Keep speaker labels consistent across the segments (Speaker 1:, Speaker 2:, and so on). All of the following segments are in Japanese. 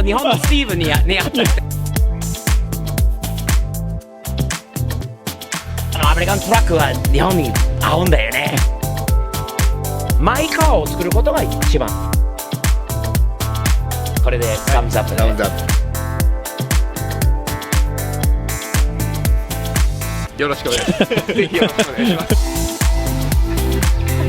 Speaker 1: 日本のスティーブにあったアメリカントラックは日本に合うんだよね。マイカーを作ることが一番。これでサムズアップ
Speaker 2: サムズアップ。よろしくお願いします。ぜひよろしくお願いします。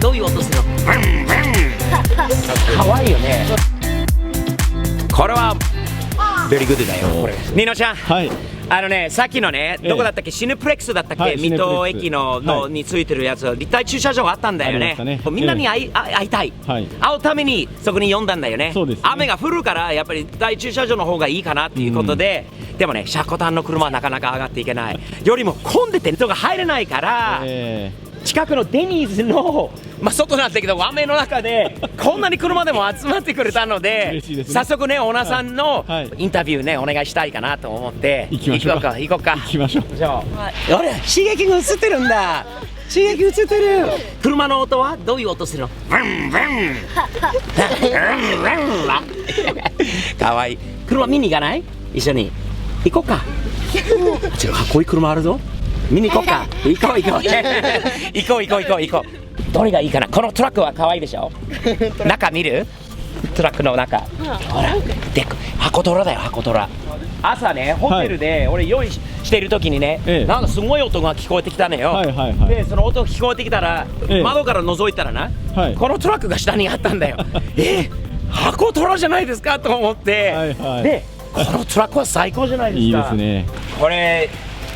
Speaker 1: どういう音するの？かわいいよね。これはベリーグッドだよ。これニノちゃん、
Speaker 3: はい。
Speaker 1: さっきのね、どこだったっけ、シネプレックスだったっけ、水戸駅のについてるやつ、立体駐車場があったんだよね。みんなに会いたい、会うためにそこに呼んだんだよね。雨が降るからやっぱり立体駐車場の方がいいかなっていうことで、でもね、シャコタンの車はなかなか上がっていけないよりも混んでて人が入れないから、近くのデニーズの、外なんだけど雨の中でこんなに車でも集まってくれたので、早速ね、オーナーさんのインタビューね、お願いしたいかなと思って行こうか。じゃあ、あれ、刺激が映ってるんだ。刺激映ってる。車の音はどういう音するの？かわいい。車見に行かない？一緒に行こうか。かっこいい車あるぞ。見に行こうか。行こう。どれがいいかな。このトラックは可愛いでしょ。中見る？トラックの中。ほら、で箱トラだよ、箱トラ。朝ね、ホテルで俺用意している時にね、なんかすごい音が聞こえてきたのよ。で、その音聞こえてきたら、窓から覗いたらな、このトラックが下にあったんだよ。箱トラじゃないですかと思って。で、このトラックは最高じゃないですか。いいですね。これ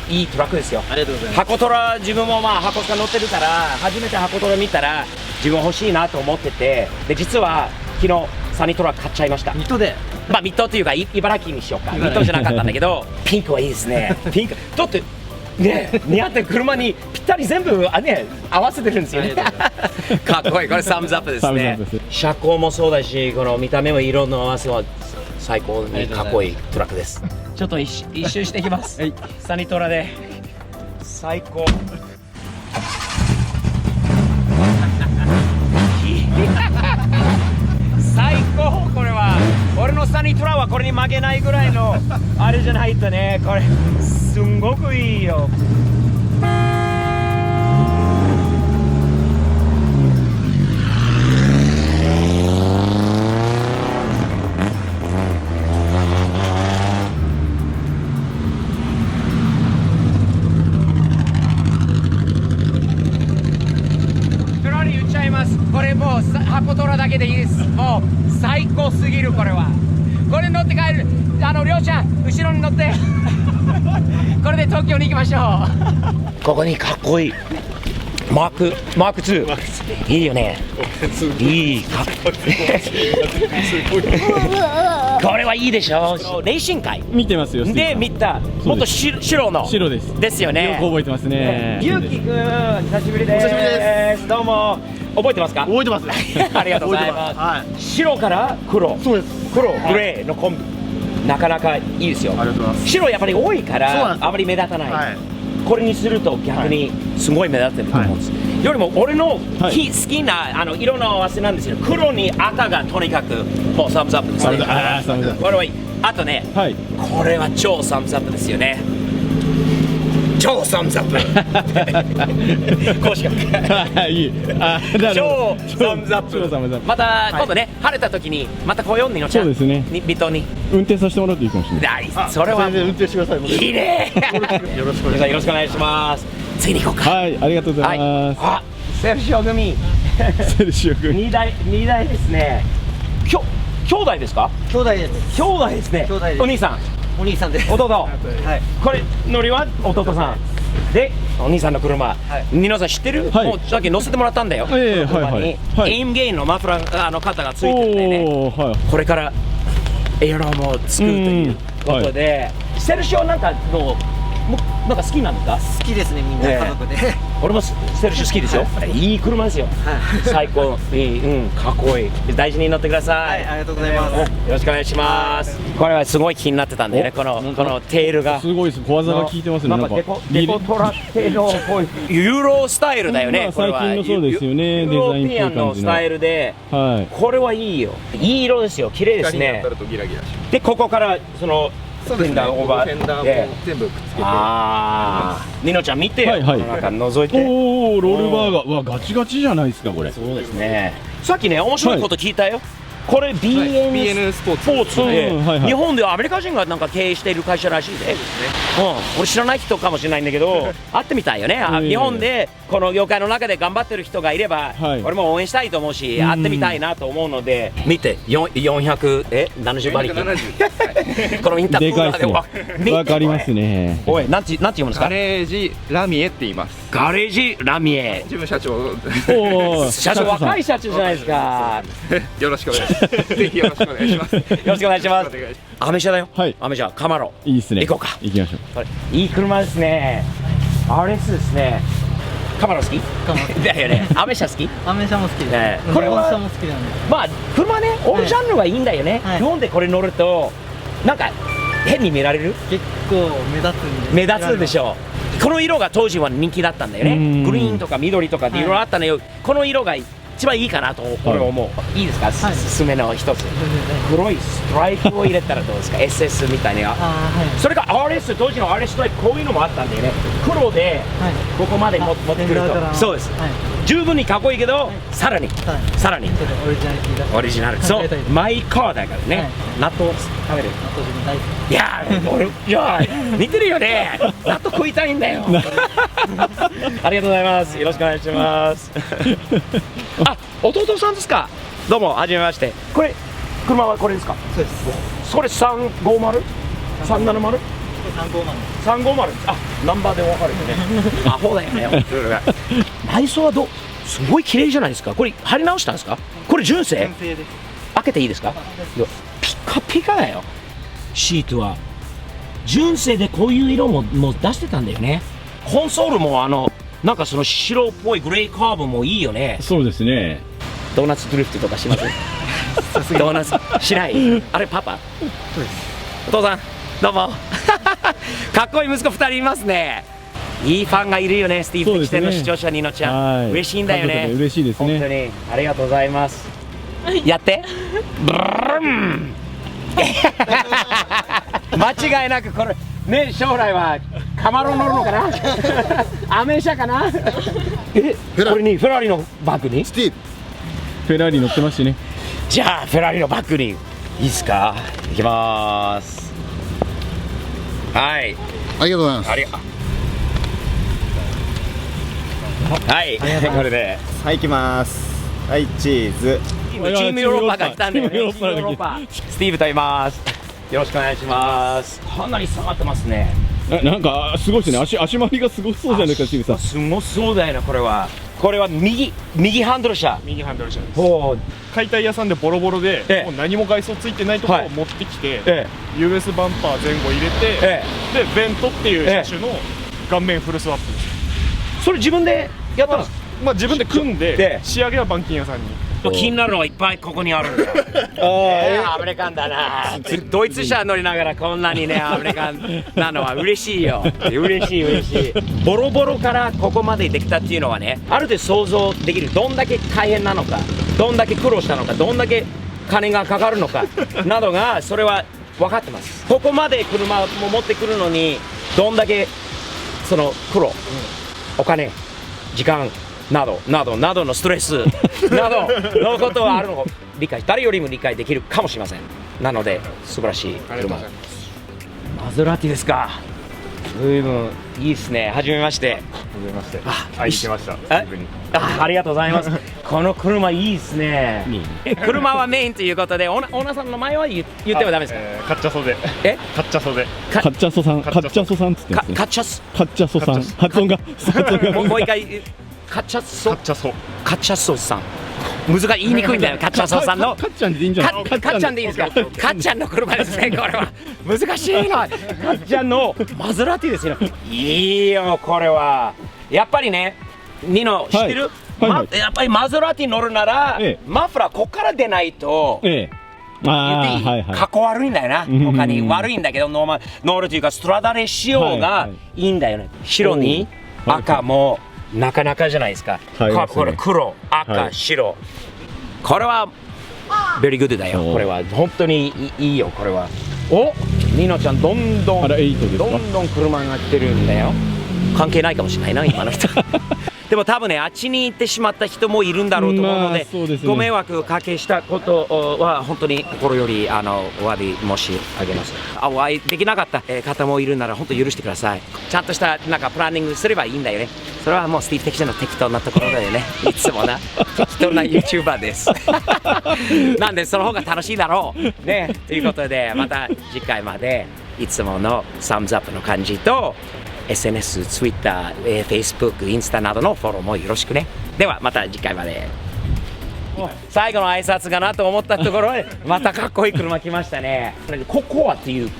Speaker 1: いいトラックですよ。ありがとうございます。箱トラ、自分も箱トラ乗ってるから、初めて箱トラ見たら自分欲しいなと思ってて、で実は昨日サニートラ買っちゃいました。水戸で。水戸っていうか茨城にしようか。水戸じゃなかったんだけど、ピンクはいいですね。ピンクだってね、似合ってる車にぴったり全部ね合わせてるんですよね。かっこいい。これサムズアップですね。車高もそうだし、この見た目も色の合わせは最高にかっこいいトラックです。ちょっと一周していきます。サニトラで最高。最高。これは俺のサニトラはこれに負けないぐらいのあれじゃないとね。これすんごくいいよ。これもう箱トラだけでいいです。もう最高すぎる。これはこれ乗って帰る。りょうちゃん後ろに乗ってこれで東京に行きましょう。ここにかっこいいマーク2いいよね。いいかっこいい。これはいいでしょ。レーシング界
Speaker 3: 見てますよ。
Speaker 1: で見た。もっと白の
Speaker 3: 白です
Speaker 1: よね。
Speaker 3: よく覚えてますね。
Speaker 1: ゆうきくん久しぶりです。どうも覚えてますか？
Speaker 2: 覚えてます。
Speaker 1: ありがとうございます。白から黒。そうです。黒グレーのコンビなかなかいいですよ。ありがとうございます。白やっぱり多いからあまり目立たない。これにすると逆にすごい目立ってると思うんです。よりも俺の好きな色の合わせなんですよ。黒に赤がとにかくもうサムズアップですね。これはいい。あとね、これは超サムズアップですよね。超サムズアップ。こうしかいい。超サムズアップ。また今度ね、晴れた時にまた来ようにのちゃん。そうですね。水戸に
Speaker 3: 運転させてもらっていいかもしれない。
Speaker 1: それは
Speaker 2: 運転してください。
Speaker 1: いいね。よろしくお願いします。次に行こうか。
Speaker 3: はい、ありがとうございます。
Speaker 1: あ、セルシオ組。
Speaker 3: セルシオ組。
Speaker 1: 2台ですね。兄弟ですか？
Speaker 4: 兄弟ですね。
Speaker 1: お兄さん。
Speaker 4: お兄さんです。
Speaker 1: 弟。これ乗りは弟さん。で、お兄さんの車。皆さん知ってる？もうさっき乗せてもらったんだよ。エイムゲインのマフラー肩がついてるんでね。これからエアローも作るということで、セルシオなんかのもうなんか好きなんですか？
Speaker 4: 好きですね、みんな家族で。
Speaker 1: 俺もステルシュ好きですよ。いい車ですよ。最高、いい、うん、かっこいい。大事に乗ってください。
Speaker 4: はい、ありがとうございます。
Speaker 1: よろしくお願いします。これはすごい気になってたんでね、このテールが。
Speaker 3: すごいです。小技が効いてますね。
Speaker 1: なんかデコトラ系のこういうユーロスタイルだよね。これは
Speaker 3: 最近のそうですよね。
Speaker 1: ユーロピアンのスタイルで、これはいいよ。いい色ですよ。綺麗ですね。でここからそのフェンダーオーバーで
Speaker 2: 全部くっつけて。
Speaker 1: ああ、ニノちゃん見てよ。この中覗いて。
Speaker 3: おお、ロールバーガー。うわ、ガチガチじゃないですかこれ。
Speaker 1: そうですね。さっきね、面白いこと聞いたよ。これ BN スポーツで日本ではアメリカ人がなんか経営している会社らしいで、俺知らない人かもしれないんだけど会ってみたいよね。日本でこの業界の中で頑張ってる人がいれば俺も応援したいと思うし、会ってみたいなと思うので、見て470馬力このインターコーラーで
Speaker 3: わかりますね。
Speaker 1: おい、なんて読むんですか？
Speaker 2: ガレージラミエって言います。
Speaker 1: ガレージラミエ。
Speaker 2: 自分社長。
Speaker 1: 社長、若い社長じゃないですか。
Speaker 2: よろしくお願いします。ぜひよろしくお願いします。よ
Speaker 1: ろしくお願いします。アメ車だよ。アメ車、カマロ。
Speaker 3: いいですね。
Speaker 1: 行こうか。
Speaker 3: 行きましょう。
Speaker 1: いい車ですね。RS ですね。カマロ好き？だよね。アメ車好き？
Speaker 4: アメ車も好きです。
Speaker 1: これは
Speaker 4: 車も好きなんで。
Speaker 1: まあ車ね、オールジャンルはいいんだよね。日本でこれ乗るとなんか変に見られる？
Speaker 4: 結構目立つんで。
Speaker 1: 目立つでしょ。この色が当時は人気だったんだよね。グリーンとか緑とかっていろいろあったのよ。この色が一番いいかなと俺は思う。いいですか？すすめの一つ。黒いストライプを入れたらどうですか？SS みたいな。それが RS、当時の RS ストライプこういうのもあったんだよね。黒でここまで持ってくると。そうです。十分にかっこいいけど、さらにオリジナル。そう、マイカーだからね。納豆食べる。いや俺じゃあ似てるよね。納豆食いたいんだよ。ありがとうございます。よろしくお願いします。あ、弟さんですか。どうも、はじめまして。これ車はこれですか。
Speaker 4: そうです。
Speaker 1: それ350、370、350。あ、ナンバーで分かるよね。アホだよね。内装はすごい綺麗じゃないですか。これ貼り直したんですか。これ純正。
Speaker 4: 純正です。
Speaker 1: 開けていいですか。ピカピカだよ。シートは純正でこういう色も出してたんだよね。コンソールもなんかその白っぽいグレーカーブもいいよね。
Speaker 3: そうですね。
Speaker 1: ドーナツドリフトとかします？ドーナツしない？あれパパ？
Speaker 4: そうです。
Speaker 1: お父さんどうも。かっこいい息子2人いますね。いいファンがいるよね。スティーブ・テキテンの視聴者ニノちゃん、嬉しいんだよね。
Speaker 3: 嬉しいですね。
Speaker 1: 本当にありがとうございます。やって。ブルーン。間違いなくこれね、将来はカマロ乗るのかな。アメ車かな。これにフェラーリのバッグに
Speaker 3: スティーブフェラーリ乗ってますしね。
Speaker 1: じゃあフェラーリのバッグにいいですか。いきまーす。はい、
Speaker 5: ありがとうございます。
Speaker 1: はい、これで
Speaker 6: はい、行きます。はい、チーズ。
Speaker 1: チームヨーロッパが来たんだよね。チームヨーロッパ。スティーブと言います。よろしくお願いします。かなり下がってますね。
Speaker 3: なんかすごいですね。足回りがすごそうじゃないですか、スティーブさん。
Speaker 1: すごそうだよね、これは。これは右ハンドル車。
Speaker 7: 右ハンドル車です。解体屋さんでボロボロで、もう何も外装ついてないところを持ってきて、US バンパー前後入れて、でベントっていう車種の顔面フルスワップです。
Speaker 1: それ自分でやったんですか。
Speaker 7: まあ自分で組んで仕上げは板金屋さんに。
Speaker 1: 気になるのはいっぱいここにあるんだよ。アメリカンだな。ドイツ車乗りながらこんなにねアメリカンなのは嬉しいよ。嬉しい。ボロボロからここまでできたっていうのはね、ある程度想像できる。どんだけ大変なのか、どんだけ苦労したのか、どんだけ金がかかるのかなどがそれは分かってます。ここまで車も持ってくるのにどんだけその苦労、お金、時間などのストレスなどのことはあるのを誰よりも理解できるかもしれません。なので素晴らしい車。マゼラティですか。随分いいですね。はじめまして。
Speaker 7: 行きました。
Speaker 1: ありがとうございます。この車いいですね。車はメインということで、オーナーさんの名前は言ってはダメですか。
Speaker 7: カッチャソで。カッチャソで。
Speaker 3: カッチャソさんって言ってますね。
Speaker 1: カッチャソ
Speaker 3: さん。発音が
Speaker 1: もう一回。カッチャソさん。難しい、言いにくいんだよ、かっちゃんさんの。
Speaker 3: かっちゃんでいいんじゃない
Speaker 1: かっちゃんでいいですか。かっちゃんの車ですね、これは。難しいな。かっちゃんのマゼラティですよ。いいよ、これは。やっぱりね、ニノ、知ってる？やっぱりマゼラティ乗るなら、マフラーここから出ないと。言っていい？かっこ悪いんだよな。他に悪いんだけど、乗るというか、ストラダレ仕様がいいんだよね。白に赤もなかなかじゃないですか。これ黒、赤、白。これはベリーグッドだよ。これは本当にいいよ、これは。お、ニノちゃんどんどん車が来てるんだよ。関係ないかもしれないな、今の人。でも多分ね、あっちに行ってしまった人もいるんだろうと思うので、ご迷惑をかけしたことは本当に心よりお詫び申し上げます。お会いできなかった方もいるなら本当許してください。ちゃんとしたなんかプランニングすればいいんだよね。それはもうスティーブ・テキシャの適当なところだよね。いつもな適当な YouTuber です。なんでその方が楽しいだろうね。ということでまた次回までいつものサムズアップの感じとSNS、Twitter、Facebook、インスタなどのフォローもよろしくね。ではまた次回まで。最後の挨拶かなと思ったところでまたかっこいい車来ましたね。ココアっていう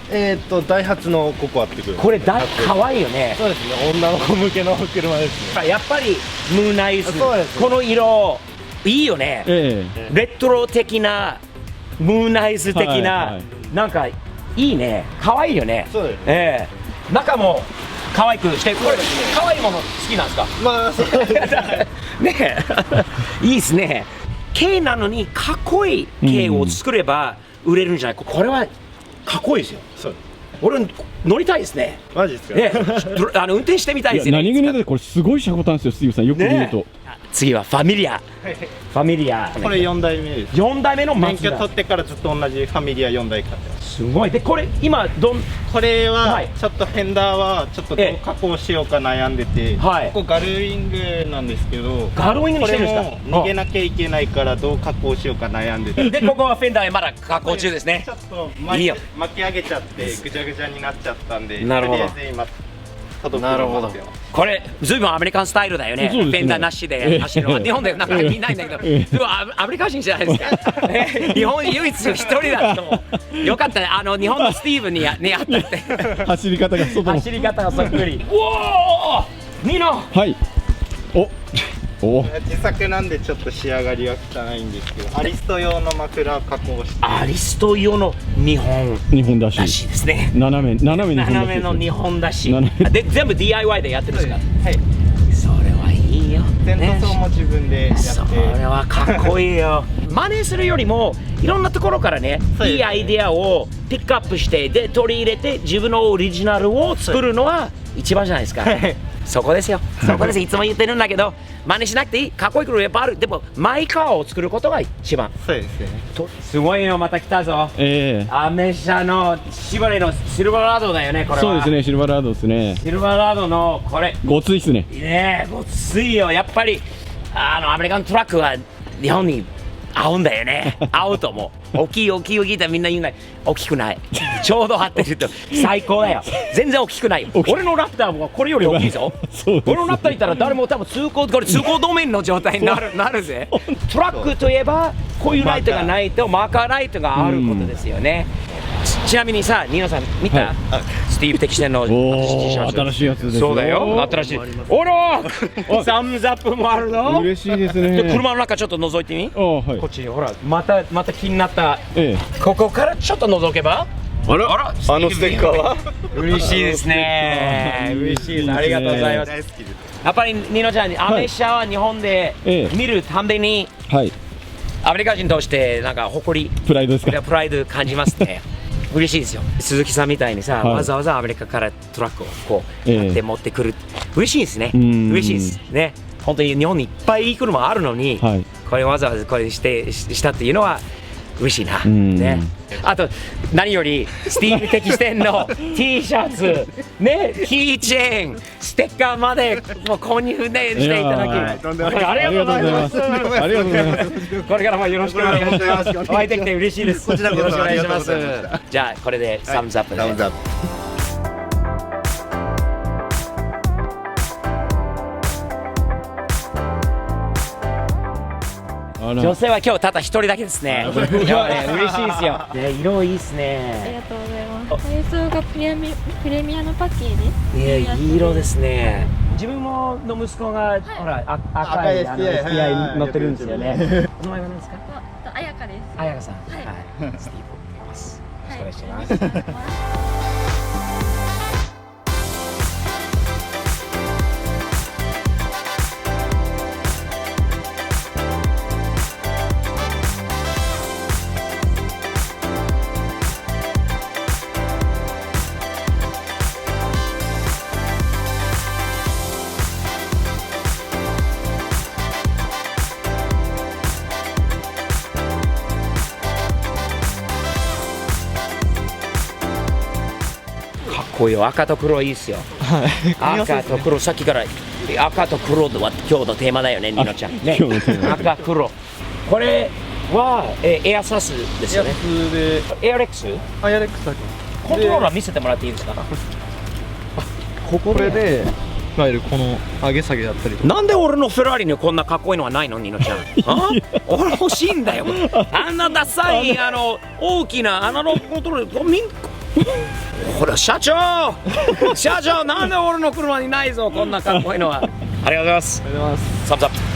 Speaker 6: ダイハツのココアってくる。
Speaker 1: これかわいいよね。
Speaker 6: そうですね、女の子向けの車ですね。
Speaker 1: やっぱりムーンナイス、この色いいよね。レトロ的なムーンナイス的な、なんかいいね。かわいいよね。
Speaker 6: そうです。
Speaker 1: 中も可愛くして、これ可愛いもの好きなんですか？
Speaker 6: まあそうです
Speaker 1: ね。いいですね。軽なのにかっこいい軽を作れば売れるんじゃない？これはかっこいいですよ。
Speaker 6: そう。
Speaker 1: 俺乗りたいですね。
Speaker 6: マジですか？
Speaker 1: 運転してみたいですね。
Speaker 3: 何気にこれすごい車庫なんですよ、スティーブさん。よく見ると。
Speaker 1: 次はファミリア。ファミリア。
Speaker 6: これ4代目です。
Speaker 1: 4代目のマ
Speaker 6: 免許取ってからずっと同じファミリア4台買ってます。
Speaker 1: すごい。でこれ今
Speaker 6: これはちょっとフェンダーはちょっとどう加工しようか悩んでて、ここガルウィングなんですけど、
Speaker 1: ガルウィングにしてるんですか？
Speaker 6: これも逃げなきゃいけないからどう加工しようか悩んでて。
Speaker 1: でここはフェンダーまだ加工中ですね。
Speaker 6: ちょっと巻き上げちゃってぐちゃぐちゃになっちゃったんで、
Speaker 1: なるほど。
Speaker 6: とりあえず今届けますよ。これ
Speaker 1: ずいぶんアメリカンスタイルだよね。フェンダーなしで走るのは日本でなかなか見ないんだけど、でもアメリカ人じゃないですか。日本唯一一人だとよかったね。日本のスティーブに会ったって。
Speaker 3: 走り方がそ
Speaker 1: っくり。おお、ニノ。
Speaker 3: はい。
Speaker 6: 自作なんでちょっと仕上がりは汚いんですけど、アリスト用のマフラー加工して。アリスト用の日本だしですね。斜めの日本だし。で全部 DIY でやってるんですか？はい。それはいいよ。テント層も自分でやって。それはかっこいいよ。真似するよりもいろんなところからね、いいアイデアをピックアップしてで取り入れて自分のオリジナルを作るのは一番じゃないですか。そこですよ。そこです。いつも言ってるんだけど、真似しなくていい。かっこいい車やっぱある。でもマイカーを作ることが一番。そうですね。すごいよ、また来たぞ。アメ車のシバレのシルバーラードだよね、これは。
Speaker 3: そうですね、シルバーラードですね。
Speaker 1: シルバーラードのこれ。
Speaker 3: ごついっすね。
Speaker 1: ごついよ。やっぱりアメリカントラックは日本に合うんだよね。合うと思う。大きいってみんな言うんだけど、大きくない。ちょうど張ってると最高だよ。全然大きくない。俺のラプターもこれより大きいぞ。俺のラプターいたら誰も多分通行止めの状態になるぜ。トラックといえばこういうライトがないとマーカーライトがあることですよね。ちなみにさ、ニノさん見た？スティーブ・テキシャの
Speaker 3: 新しいやつですよ。
Speaker 1: そうだよ、新しい。おらサムズアップもあるの？
Speaker 3: 嬉しいですね。
Speaker 1: 車の中ちょっと覗いてみ。こっちにほら、また気になった。ここからちょっと覗けば。あのステッカーは嬉しいですね。嬉しいです。ありがとうございます。やっぱりニノちゃん、アメ車は日本で見るたんびにアメリカ人としてなんか誇り、プライド感じますね。嬉しいですよ。鈴木さんみたいにさ、わざわざアメリカからトラックをこうやって持ってくる。嬉しいですね。嬉しいですね。本当に日本にいっぱいいい車あるのに、これわざわざこれしたっていうのは嬉しいな。ね。あと何よりスティーブ・テキシャの T シャツ、ね、キーチェーン、ステッカーまでもう購入していただき、ありがとうございます。ありがとうございます。これからもよろしくお願いします。お会いできて嬉しいです。よろしくお願いします。じゃあこれでサムズアップで。女性は今日ただ一人だけですね。いやね、嬉しいですよ。ね、色いいですね。
Speaker 5: ありがとうございます。内装がプレミアムパッケージ
Speaker 1: ね、いい色ですね。自分もの息子が、ほら、赤いSTI 乗ってるんですよね。お名前は何ですか？
Speaker 5: あやかです。
Speaker 1: あやかさん。はい。スティーブです。よろしくお願いします。こういう赤と黒いいですよ。赤と黒、さっきから赤と黒は今日のテーマだよね、ニノちゃん。ね、赤黒。これはエアサスですよね。エアレックス？
Speaker 4: エアレックスだけ。
Speaker 1: コントローラー見せてもらっていいですか？
Speaker 4: これで、いわゆるこの上げ下げだったりとか。
Speaker 1: なんで俺のフェラーリにこんなかっこいいのはないの、ニノちゃん。俺欲しいんだよ。あんなダサい大きなアナログコントローラー、ほら社長なんで俺の車にないぞ、こんなかっこいいのは。ありがとうございます。
Speaker 4: ありがとうございます。
Speaker 1: サムズアップ。